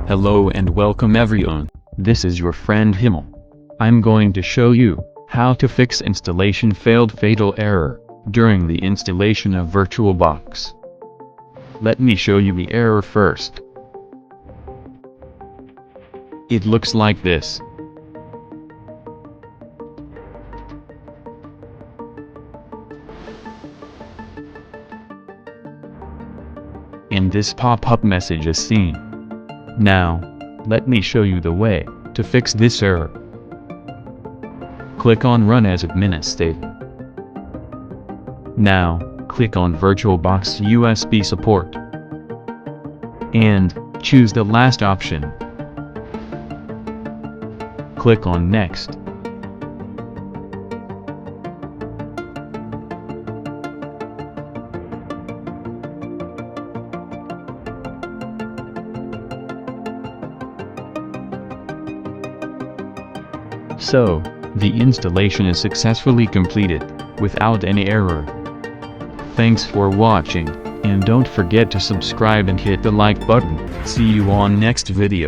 Hello and welcome everyone, this is your friend Himal. I'm going to show you how to fix installation failed fatal error during the installation of VirtualBox. Let me show you the error first. It looks like this. And this pop-up message is seen. Now, let me show you the way to fix this error. Click on Run as Administrator. Now, click on VirtualBox USB support. And choose the last option. Click on Next. So, the installation is successfully completed, without any error. Thanks for watching, and don't forget to subscribe and hit the like button. See you on next video.